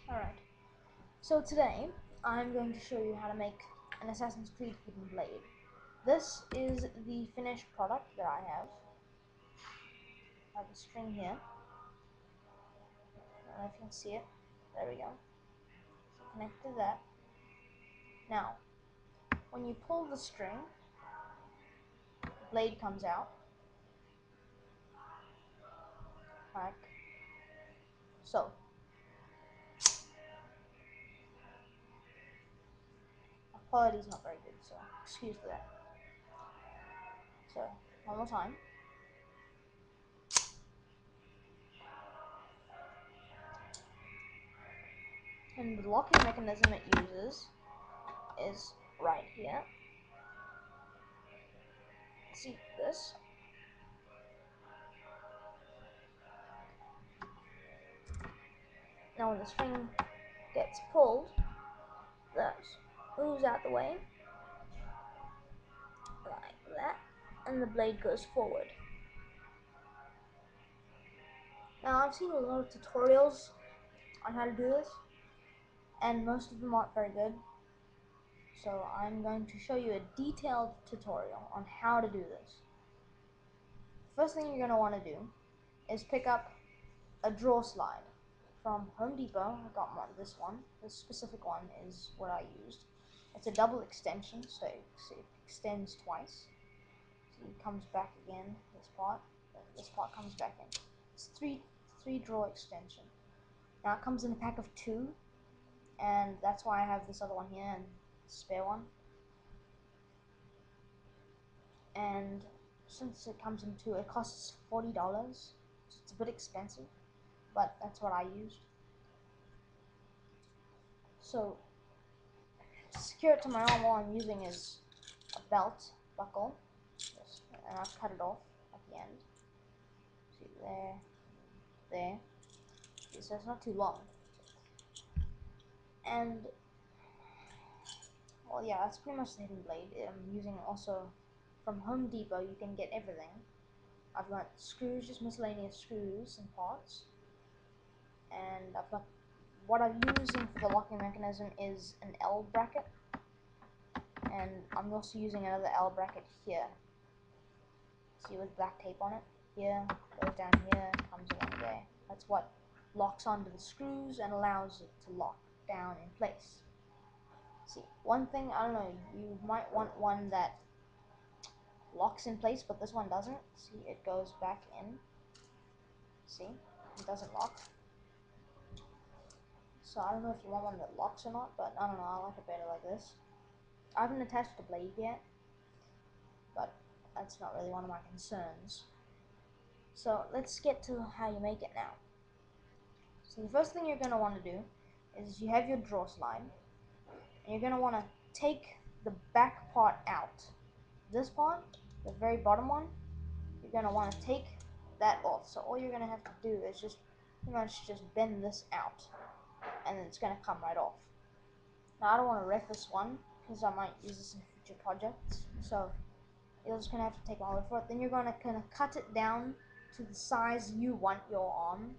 Alright, so today I'm going to show you how to make an Assassin's Creed Hidden Blade. This is the finished product that I have. I have a string here. I don't know if you can see it. There we go. So connect to that. Now, when you pull the string, the blade comes out. Like so. My quality's not very good, so excuse for that. So, one more time. And the locking mechanism it uses is right here. See this? Now when the string gets pulled, this moves out the way, like that, and the blade goes forward. Now I've seen a lot of tutorials on how to do this, and most of them aren't very good. So I'm going to show you a detailed tutorial on how to do this. First thing you're going to want to do is pick up a draw slide from Home Depot. I got this one. This specific one is what I used. It's a double extension, so it extends twice. So it comes back again, this part comes back in. It's three draw extension. Now it comes in a pack of 2, and that's why I have this other one here and spare one. And since it comes in 2, it costs $40. So it's a bit expensive, but that's what I used. So to secure it to my arm, all I'm using is a belt buckle, and I've cut it off at the end. See there. See, so it's not too long. And well, yeah, that's pretty much the hidden blade. I'm using also from Home Depot. You can get everything. I've got screws, just miscellaneous screws and parts, and I've got what I'm using for the locking mechanism is an L bracket, and I'm also using another L bracket here. See, with black tape on it. Here, goes down here, comes along there. That's what locks onto the screws and allows it to lock down in place. See, one thing, I don't know, you might want one that locks in place, but this one doesn't. See, it goes back in. See, it doesn't lock. So I don't know if you want one that locks or not, but I don't know, I like it better like this. I haven't attached the blade yet, but that's not really one of my concerns. So let's get to how you make it now. So the first thing you're going to want to do is you have your draw slide, and you're going to want to take the back part out. This part, the very bottom one, you're going to want to take that off. So all you're going to have to do is just pretty much just bend this out, and then it's going to come right off. Now I don't want to wreck this one because I might use this in future projects, so you're just going to have to take my word for it. Then you're going to kind of cut it down to the size you want your arm.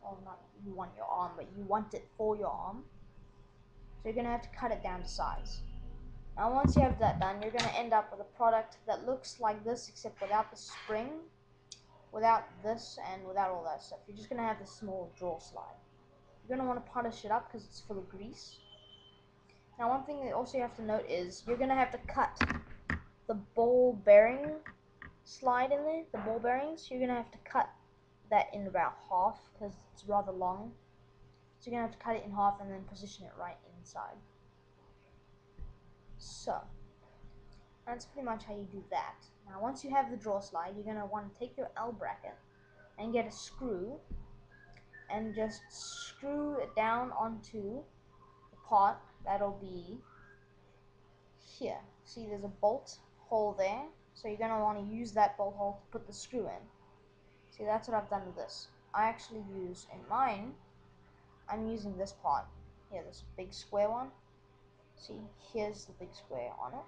Well, not you want your arm, but you want it for your arm. So you're going to have to cut it down to size. Now once you have that done, you're going to end up with a product that looks like this, except without the spring, without this, and without all that stuff. You're just going to have this small draw slide. You're going to want to polish it up because it's full of grease. Now one thing that also you have to note is you're going to have to cut the ball bearing slide in there, the ball bearings. You're going to have to cut that in about half because it's rather long. So you're going to have to cut it in half and then position it right inside. So that's pretty much how you do that. Now once you have the draw slide, you're going to want to take your L bracket and get a screw and just screw it down onto the part that'll be here. See, there's a bolt hole there, so you're going to want to use that bolt hole to put the screw in. See, that's what I've done with this. I actually use, in mine, I'm using this part here, this big square one. See, here's the big square on it.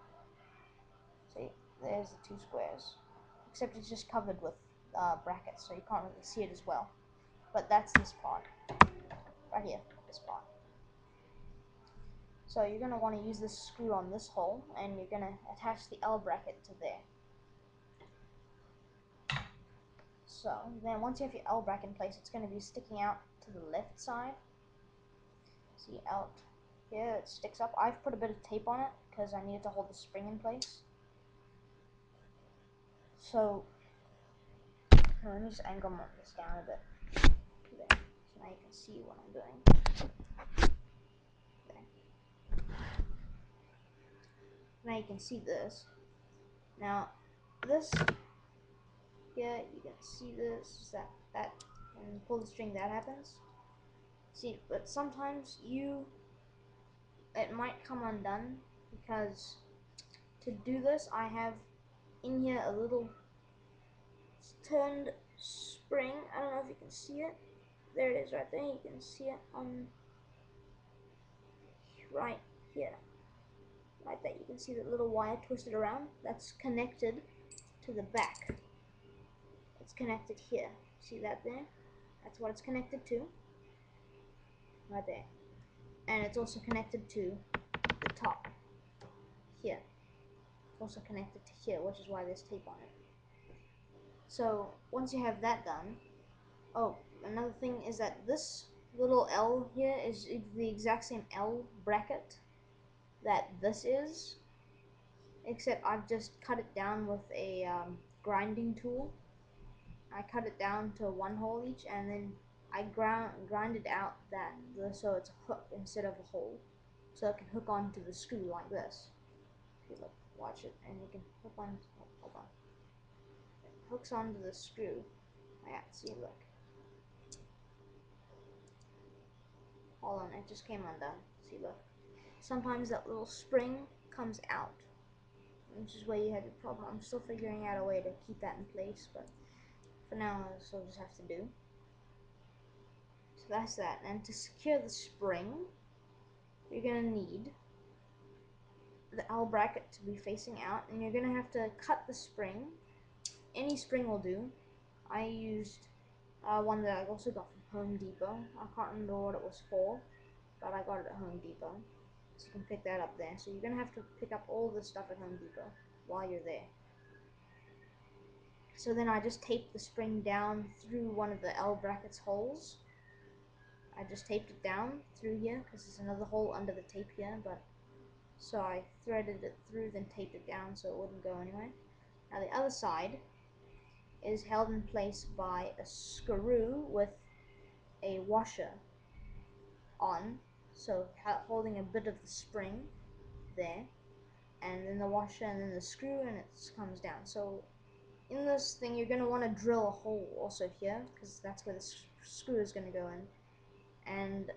See, there's the 2 squares, except it's just covered with brackets, so you can't really see it as well. But that's this part, right here, this part. So you're going to want to use this screw on this hole, and you're going to attach the L bracket to there. So then once you have your L bracket in place, it's going to be sticking out to the left side. See, out here it sticks up. I've put a bit of tape on it because I needed to hold the spring in place. So let me just angle this down a bit. There. So now you can see what I'm doing. There. Now you can see this. Now this here, you can see this, that, when you pull the string, that happens. See, but sometimes it might come undone, because to do this, I have in here a little turned spring. I don't know if you can see it. There it is right there. You can see it on right here. Right there. You can see the little wire twisted around. That's connected to the back. It's connected here. See that there? That's what it's connected to. Right there. And it's also connected to the top here. It's also connected to here, which is why there's tape on it. So once you have that done, oh, another thing is that this little L here is the exact same L bracket that this is, except I've just cut it down with a grinding tool. I cut it down to one hole each, and then I grinded out so it's a hook instead of a hole, so it can hook onto the screw like this. If you look, watch it, and you can hook on. Oh, hold on. It hooks onto the screw. Yeah, see, look. Hold on, it just came undone. See, look. Sometimes that little spring comes out, which is where you had the problem. I'm still figuring out a way to keep that in place, but for now, that's what I just have to do. So that's that. And to secure the spring, you're gonna need the L bracket to be facing out, and you're gonna have to cut the spring. Any spring will do. I used one that I also got from Home Depot. I can't remember what it was for, but I got it at Home Depot. So you can pick that up there. So you're gonna have to pick up all this stuff at Home Depot while you're there. So then I just taped the spring down through one of the L bracket's holes. I just taped it down through here because there's another hole under the tape here, but so I threaded it through, then taped it down so it wouldn't go anywhere. Now the other side is held in place by a screw with a washer on, so holding a bit of the spring there, and then the washer, and then the screw, and it comes down. So in this thing, you're going to want to drill a hole also here, because that's where the screw is going to go in. And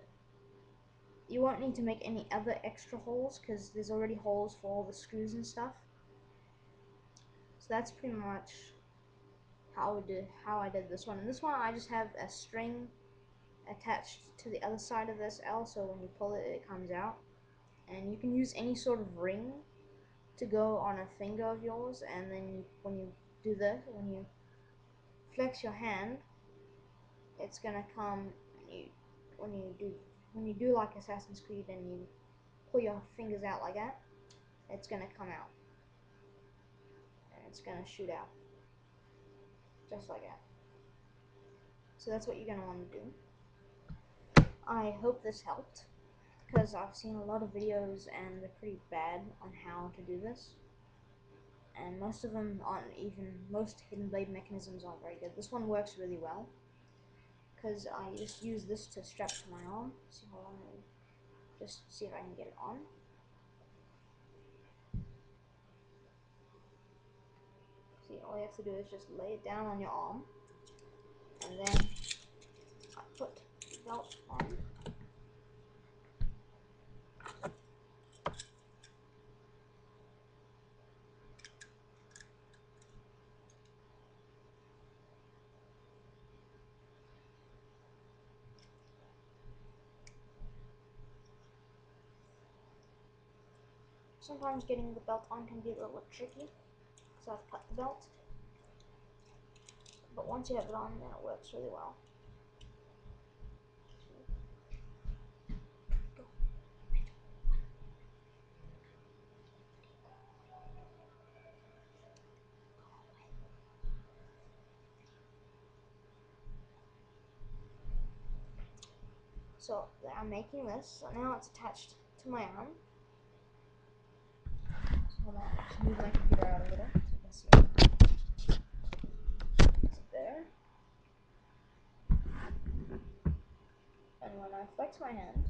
you won't need to make any other extra holes, because there's already holes for all the screws and stuff. So that's pretty much how I did this one. And this one, I just have a string attached to the other side of this L, so when you pull it, it comes out. And you can use any sort of ring to go on a finger of yours, and then when you do this, when you flex your hand, it's gonna come. When you do like Assassin's Creed and you pull your fingers out like that, it's gonna come out, and it's gonna shoot out just like that. So that's what you're gonna want to do. I hope this helped, because I've seen a lot of videos and they're pretty bad on how to do this, and most of them aren't even. Most hidden blade mechanisms aren't very good. This one works really well, because I just use this to strap to my arm. So hold on, just see if I can get it on. See, all you have to do is just lay it down on your arm, and then I put the belt on. Sometimes getting the belt on can be a little tricky, so I've cut the belt. But once you have it on, then it works really well. So I'm making this, so now it's attached to my arm. So hold on, I'll just move my computer out a little so you can see. It's there. And when I flex my hand,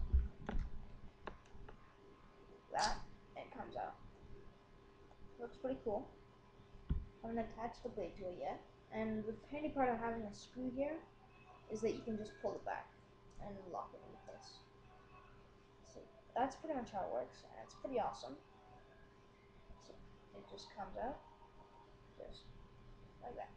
that, it comes out. Looks pretty cool. I haven't attached the blade to it yet. And the handy part of having a screw here is that you can just pull it back and lock it into place. So that's pretty much how it works, and it's pretty awesome. So it just comes out, just like that.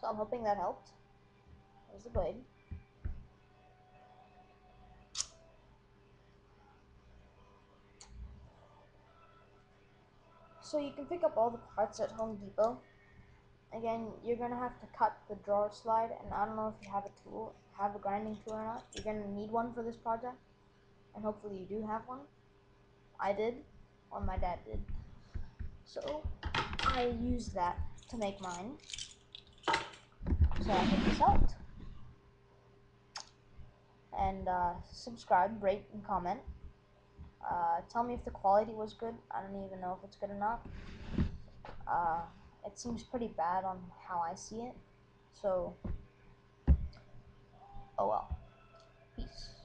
So I'm hoping that helped. There's the blade. So you can pick up all the parts at Home Depot. Again, you're gonna have to cut the drawer slide, and I don't know if you have a tool, have a grinding tool or not. You're gonna need one for this project, and hopefully you do have one. I did, or my dad did. So I used that to make mine. So I hope this helped. And subscribe, rate, and comment. Tell me if the quality was good. I don't even know if it's good or not. It seems pretty bad on how I see it. So, oh well. Peace.